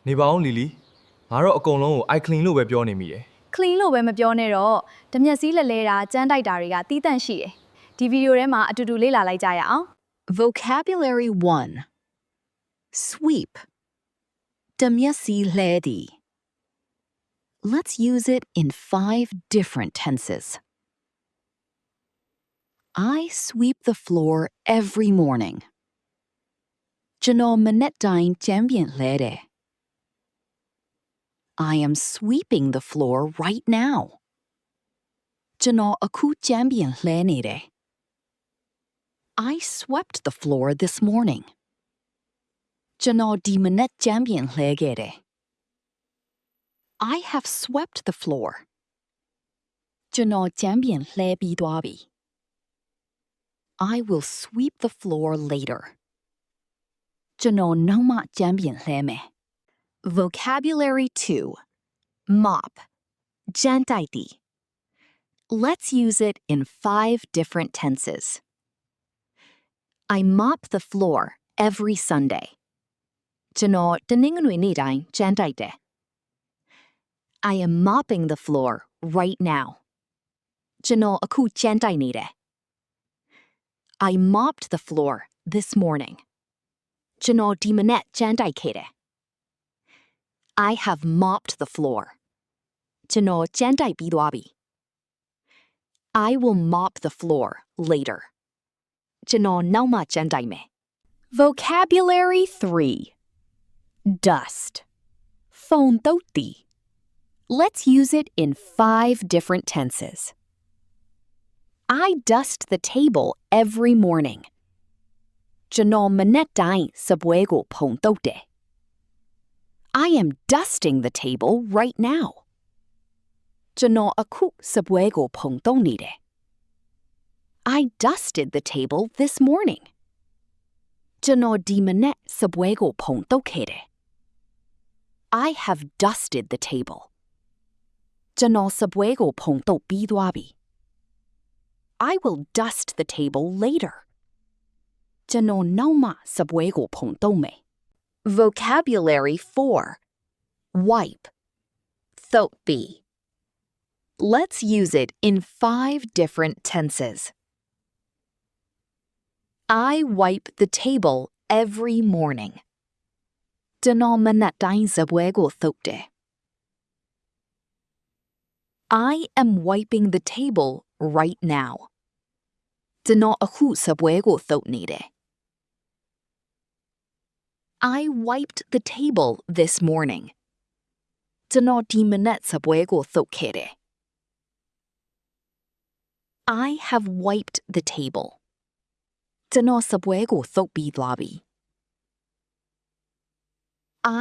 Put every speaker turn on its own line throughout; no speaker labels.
နေပါအောင်လီလီငါတော့အကုန်လုံးကို I clean လို့ပဲပြောနေမိတယ်
clean လို့ပဲမပြောနဲ့တော့ဓမျက်စည်းလက်လဲတာကြမ်းတိုက်တာတွေကတီးတန့်ရှိတယ်ဒီဗီဒီယိုထဲမှာအတူတူလေ့လာလိုက်ကြရအောင်
Vocabulary 1. Sweep. ဓမျက်စည်းလဲသည် Let's use it in 5 different tenses. I sweep the floor every morning. ကျွန်တော်မနက်တိုင်းကြမ်းပြင်လှဲတယ် I am sweeping the floor right now. ကျွန်တော်အခုကြမ်းပြင်လှဲနေတယ် I swept the floor this morning. ကျွန်တော်ဒီမနက်ကြမ်းပြင်လှဲခဲ့တယ် I have swept the floor. ကျွန်တော်ကြမ်းပြင်လှဲပြီးသွားပြီ I will sweep the floor later. ကျွန်တော်နောက်မှကြမ်းပြင်လှဲမယ် Vocabulary 2. Mop. ကြမ်းတိုက်သည် Let's use it in 5 different tenses. I mop the floor every Sunday. ကျွန်တော်တနင်္ဂနွေနေ့တိုင်းကြမ်းတိုက်တယ် I am mopping the floor right now. ကျွန်တော်အခုကြမ်းတိုက်နေတယ် I mopped the floor this morning. ကျွန်တော်ဒီမနက်ကြမ်းတိုက်ခဲ့တယ် I have mopped the floor. ကျွန်တော်ကြမ်းတိုက်ပြီးသွားပြီ I will mop the floor later. ကျွန်တော်နောက်မှကြမ်းတိုက်မယ် Vocabulary 3. Dust. ဖုံသုတ်သည် Let's use it in 5 different tenses. I dust the table every morning. ကျွန်တော်မနက်တိုင်းစပွဲကိုဖုံသုတ်တယ် I am dusting the table right now. ကျွန်တော်အခုစပွဲကိုဖုံသုတ်နေတယ် I dusted the table this morning. ကျွန်တော်ဒီမနက်စပွဲကိုဖုံသုတ်ခဲ့တယ် I have dusted the table. ကျွန်တော်စပွဲကိုဖုံသုတ်ပြီးသွားပြီ I will dust the table later. ကျွန်တော်နောက်မှစပွဲကိုဖုံသုတ်မယ် Vocabulary 4. Wipe. သုတ်သည် Let's use it in 5 different tenses. I wipe the table every morning. ကျွန်တော်မနက်တိုင်းစပွဲကိုသုတ်တယ် I am wiping the table right now. ကျွန်တော်အခုစပွဲကိုသုတ်နေတယ် I wiped the table this morning. ကျွန်တော်ဒီမနက်စပွဲကိုသုတ်ခဲ့တယ် I have wiped the table. ကျွန်တော်စပွဲကိုသုတ်ပြီးသွားပြီ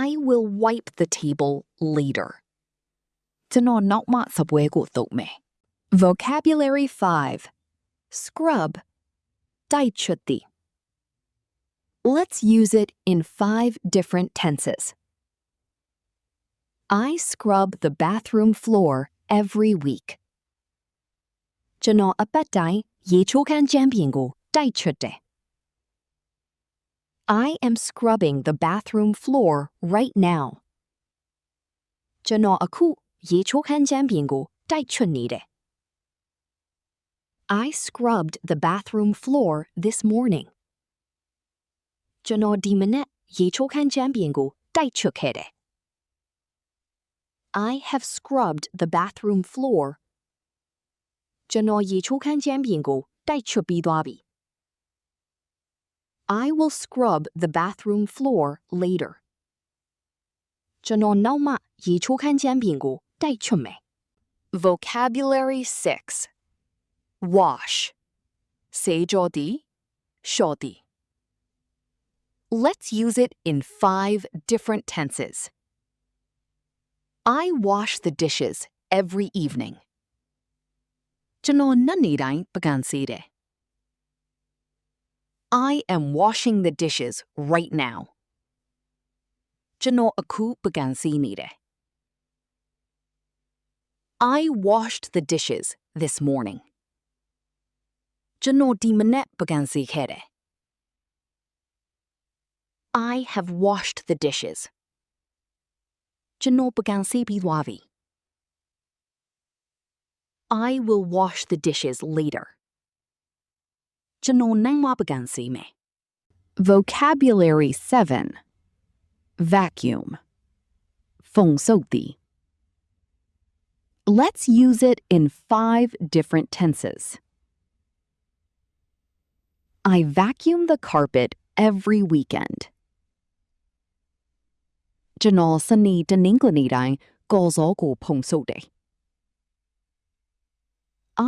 I will wipe the table later. ကျွန်တော်နောက်မှစပွဲကိုသုတ်မယ် Vocabulary 5. Scrub. တိုက်ချွတ်သည် Let's use it in 5 different tenses. I scrub the bathroom floor every week. ကျွန်တော်အပတ်တိုင်းရေချိုးခန်းကြမ်းပြင်ကိုတိုက်ချွတ်တယ် I am scrubbing the bathroom floor right now. ကျွန်တော်အခုရေချိုးခန်းကြမ်းပြင်ကိုတိုက်ချွတ်နေတယ် I scrubbed the bathroom floor this morning. ကျွန်တော်ဒီမနက်ရေချိုးခန်းကြမ်းပြင်ကိုတိုက်ချွတ်ခဲ့တယ် I have scrubbed the bathroom floor. ကျွန်တော်ရေချိုးခန်းကြမ်းပြင်ကိုတိုက်ချွတ်ပြီးသွားပြီ I will scrub the bathroom floor later. ကျွန်တော်နောက်မှရေချိုးခန်းကြမ်းပြင်ကိုတိုက်ချွတ်မယ် Vocabulary 6. Wash. ဆေးကြောသည် လျှော်သည် Let's use it in 5 different tenses. I wash the dishes every evening. ကျွန်တော်ညနေတိုင်းပကံဆေးတယ် I am washing the dishes right now. ကျွန်တော်အခုပကံဆေးနေတယ် I washed the dishes this morning. ကျွန်တော်ဒီမနက်ပကံဆေးခဲ့တယ် I have washed the dishes. ကျွန်တော်ပကံဆေးပြီးသွားပြီ I will wash the dishes later ကျွန်တော်နိုင်မပကံဆေးမယ် Vocabulary 7 Vacuum ဖုန်ဆုပ်သည် Let's use it in 5 different tenses. I vacuum the carpet every weekend. ကျွန်တော်စနေတနင်္ဂနွေတိုင်းကော်ဇောကိုဖုန်ဆုပ်တယ်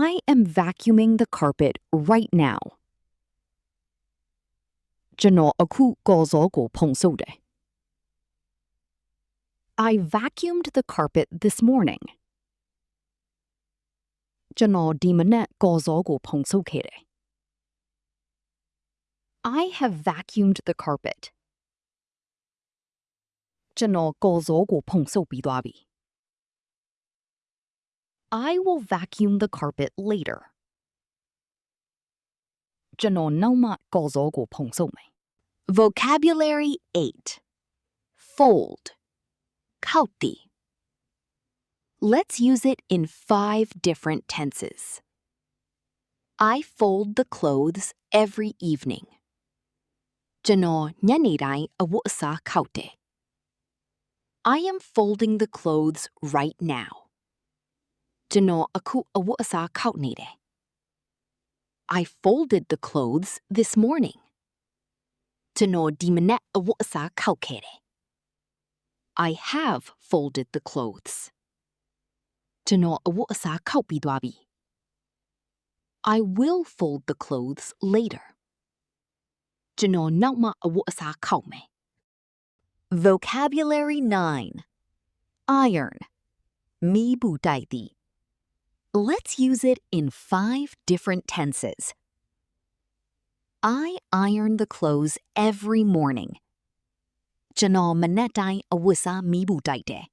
I am vacuuming the carpet right now. ကျွန်တော်အခုကော်ဇောကိုဖုန်ဆုပ်တယ် I vacuumed the carpet this morning. ကျွန်တော်ဒီမနက်ကော်ဇောကိုဖုန်ဆုပ်ခဲ့တယ် I have vacuumed the carpet. ကျွန်တော်ကော်ဇောကိုဖုန်ဆုပ်ပြီးသွားပြီ I will vacuum the carpet later. ကျွန်တော်နောက်မှကော်ဇောကိုဖုန်ဆုပ်မယ် Vocabulary 8 Fold ခောက်သည် Let's use it in 5 different tenses. I fold the clothes every evening. ကျွန်တော်ညနေတိုင်းအဝတ်အစားခောက်တယ် I am folding the clothes right now. ကျွန်တော်အခုအဝတ်အစားခောက်နေတယ် I folded the clothes this morning. ကျွန်တော်ဒီမနက်အဝတ်အစားခောက်ခဲ့တယ် I have folded the clothes. ကျွန်တော်အဝတ်အစားခောက်ပြီးသွားပြီ I will fold the clothes later. ကျွန်တော်နောက်မှအဝတ်အစားခောက်မယ် Vocabulary 9 Iron မီးပူတိုက်သည် Let's use it in 5 different tenses. I iron the clothes every morning. ကျွန်တော်မနက်တိုင်းအဝတ်စားမီးပူတိုက်တယ်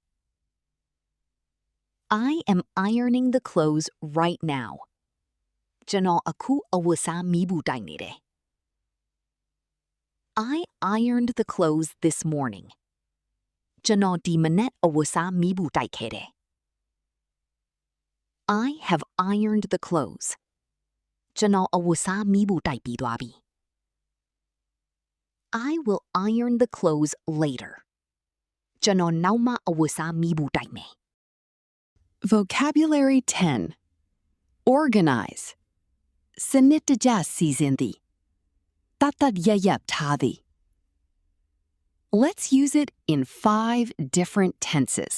I am ironing the clothes right now. ကျွန်တော်အခုအဝတ်စားမီးပူတိုက်နေတယ် I ironed the clothes this morning. ကျွန်တော်ဒီမနက်အဝတ်စားမီးပူတိုက်ခဲ့တယ် I have ironed the clothes. ကျွန်တော်အဝတ်စားမီးပူတိုက်ပြီးသွားပြီ I will iron the clothes later. ကျွန်တော်နောက်မှအဝတ်စားမီးပူတိုက်မယ် Vocabulary 10 Organize စနစ်တကျစီစဉ်သည် တတ်တတ်ရရထားသည် Let's use it in 5 different tenses.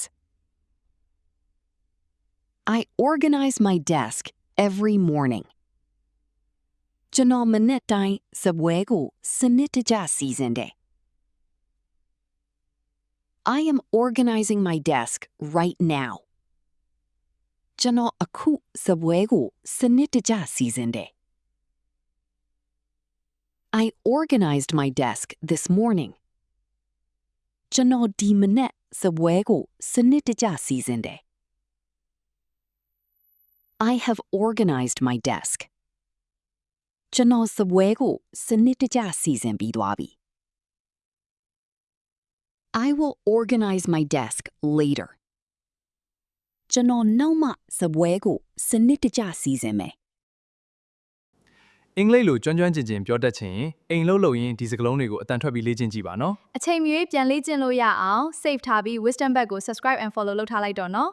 I organize my desk every morning. ကျွန်တော်မနေ့တိုင်းစပွဲကိုစနစ်တကျစီစဉ်တယ် I am organizing my desk right now. ကျွန်တော်အခုစပွဲကိုစနစ်တကျစီစဉ်တယ် I organized my desk this morning. ကျွန်တော်ဒီမနေ့စပွဲကိုစနစ်တကျစီစဉ်တယ် I have organized my desk. ကျွန်တော်စပွဲကိုစနစ်တကျစီစဉ်ပြီးသွားပြီ I will organize my desk later. ကျွန်တော်နောက်မှစပွဲကိုစနစ်တကျစီစဉ်မယ်
အင်္ဂလိပ်လိုကျွမ်းကျွမ်းကျင်ကျင်ပြောတတ်ချင်ရင်အိမ်လုံးလုံးရင်ဒီစကားလုံးတွေကိုအတန်ထွက်ပြီးလေ့ကျင့်ကြည့်ပါနော်
အချိန်မရွေးပြန်လေ့ကျင့်လို့ရအောင် save ထားပြီး wisdom bag ကို subscribe and follow လုပ်ထားလိုက်တော့နော်